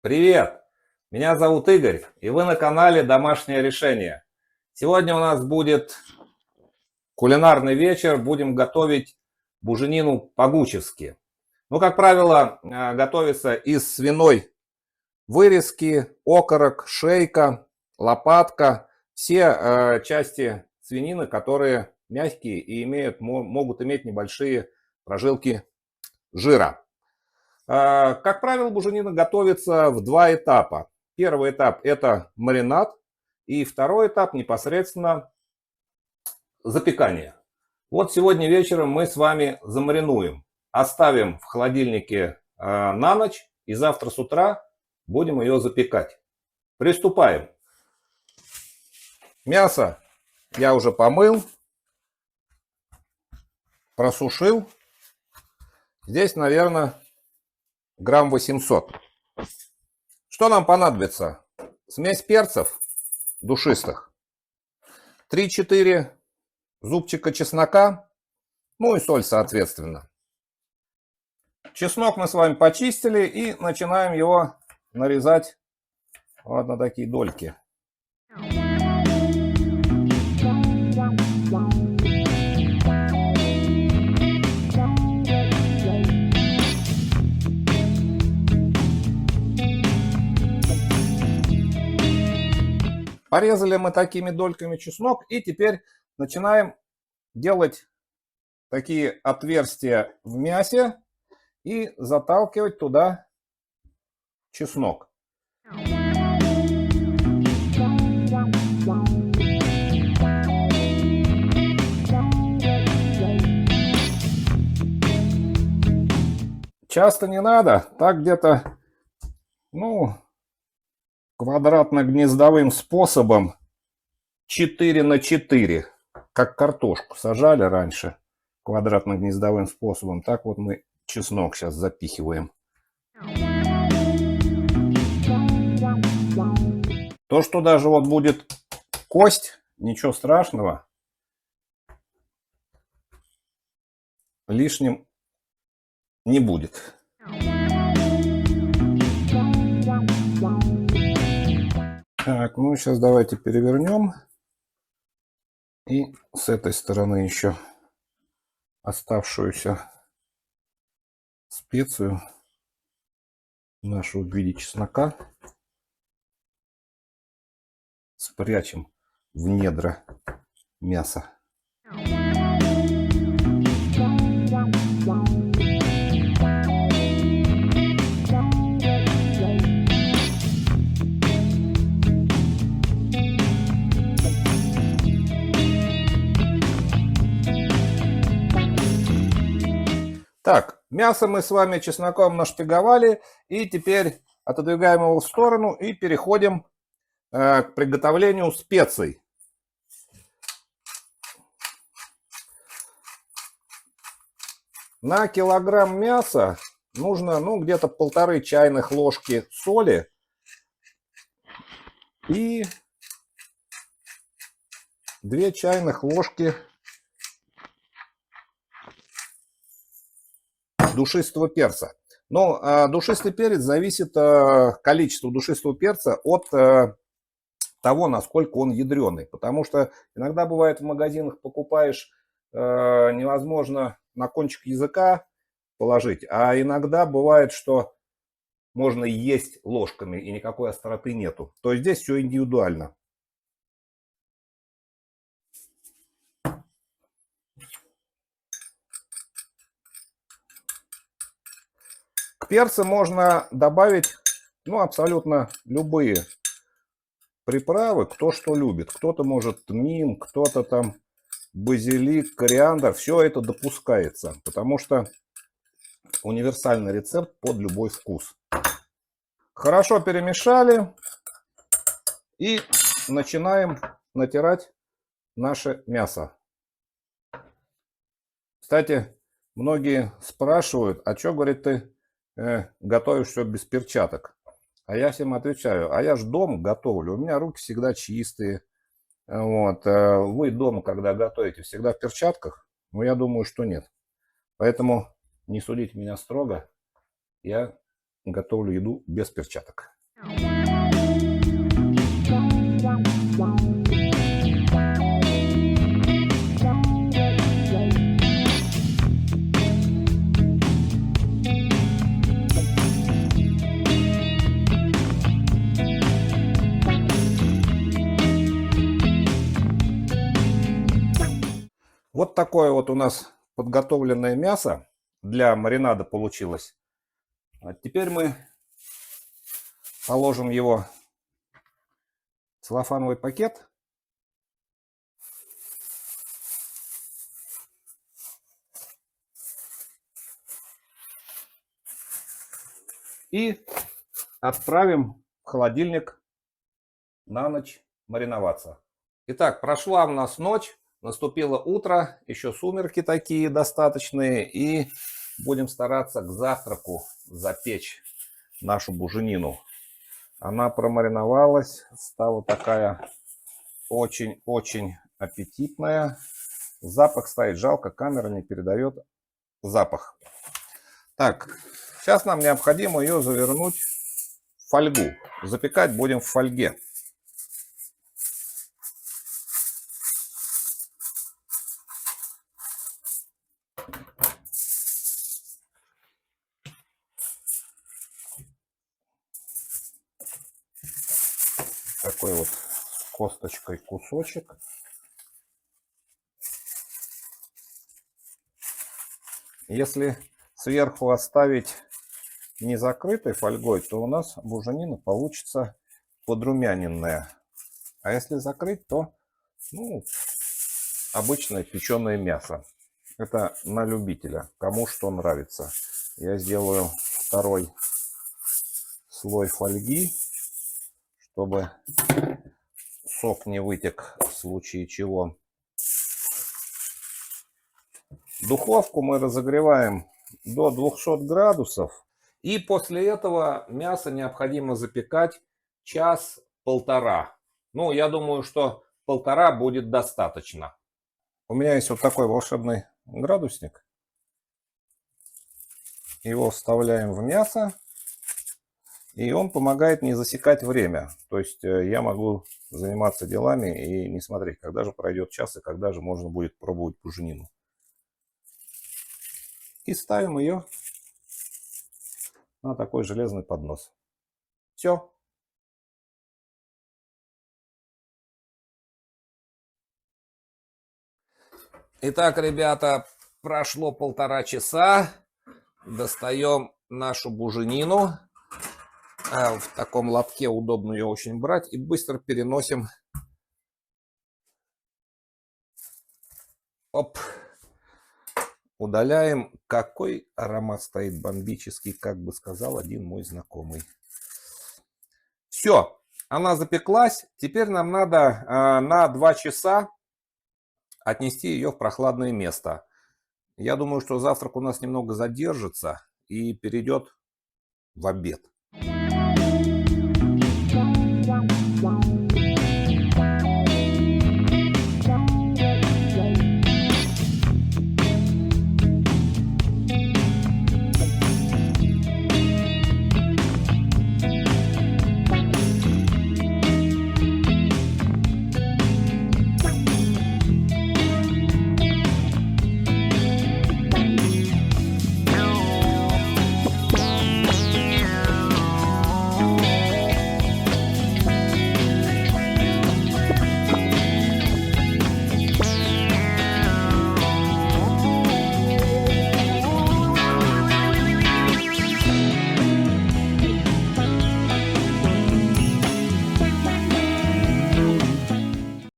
Привет! Меня зовут Игорь, и вы на канале «Домашнее решение». Сегодня у нас будет кулинарный вечер, будем готовить буженину по-гучевски. Ну, как правило, готовится из свиной вырезки, окорок, шейка, лопатка. Все части свинины, которые мягкие и могут иметь небольшие прожилки жира. Как правило, буженина готовится в два этапа. Первый этап – это маринад, и второй этап непосредственно запекание. Вот сегодня вечером мы с вами замаринуем, оставим в холодильнике на ночь, и завтра с утра будем ее запекать. Приступаем. Мясо я уже помыл, просушил. Здесь, наверное, грамм 800. Что нам понадобится? Смесь перцев душистых, 3-4 зубчика чеснока, ну и соль соответственно. Чеснок мы с вами почистили и начинаем его нарезать вот на такие дольки. Порезали мы такими дольками чеснок, и теперь начинаем делать такие отверстия в мясе и заталкивать туда чеснок. Часто не надо, так где-то, ну, квадратно-гнездовым способом 4 на 4, как картошку сажали раньше квадратно-гнездовым способом. Так вот мы чеснок сейчас запихиваем. То, что даже вот будет кость, ничего страшного, лишним не будет. Так, ну сейчас давайте перевернем. И с этой стороны еще оставшуюся специю нашу в виде чеснока спрячем в недра мяса. Так, мясо мы с вами чесноком нашпиговали, и теперь отодвигаем его в сторону и переходим к приготовлению специй. На килограмм мяса нужно, ну, где-то 1,5 чайных ложки соли и 2 чайных ложки душистого перца. Но душистый перец зависит, количество душистого перца от того, насколько он ядреный. Потому что иногда бывает в магазинах покупаешь, невозможно на кончик языка положить, а иногда бывает, что можно есть ложками и никакой остроты нету. То есть здесь все индивидуально. К перцу можно добавить, ну, абсолютно любые приправы, кто что любит. Кто-то может тмин, кто-то там базилик, кориандр. Все это допускается, потому что универсальный рецепт под любой вкус. Хорошо перемешали и начинаем натирать наше мясо. Кстати, многие спрашивают, а что, говорит, ты готовишь все без перчаток? А я всем отвечаю, а я ж дома готовлю, у меня руки всегда чистые. Вот. Вы дома, когда готовите, всегда в перчатках? Ну, я думаю, что нет. Поэтому не судите меня строго. Я готовлю еду без перчаток. Вот такое вот у нас подготовленное мясо для маринада получилось. А теперь мы положим его в целлофановый пакет. И отправим в холодильник на ночь мариноваться. Итак, прошла у нас ночь, наступило утро, еще сумерки такие достаточные. И будем стараться к завтраку запечь нашу буженину. Она промариновалась, стала такая очень-очень аппетитная. Запах стоит, жалко, камера не передает запах. Так, сейчас нам необходимо ее завернуть в фольгу. Запекать будем в фольге. Такой вот косточкой кусочек. Если сверху оставить не закрытой фольгой, то у нас буженина получится подрумяненная. А если закрыть, то обычное печеное мясо. Это на любителя, кому что нравится. Я сделаю второй слой фольги, чтобы сок не вытек в случае чего. Духовку мы разогреваем до 200 градусов. И после этого мясо необходимо запекать час-полтора. Ну, я думаю, что полтора будет достаточно. У меня есть вот такой волшебный градусник. Его вставляем в мясо. И он помогает не засекать время. То есть я могу заниматься делами и не смотреть, когда же пройдет час и когда же можно будет пробовать буженину. И ставим ее на такой железный поднос. Все. Итак, ребята, прошло полтора часа. Достаем нашу буженину. В таком лотке удобно ее очень брать. И быстро переносим. Оп. Удаляем. Какой аромат стоит бомбический, как бы сказал один мой знакомый. Все, она запеклась. Теперь нам надо на 2 часа отнести ее в прохладное место. Я думаю, что завтрак у нас немного задержится и перейдет в обед.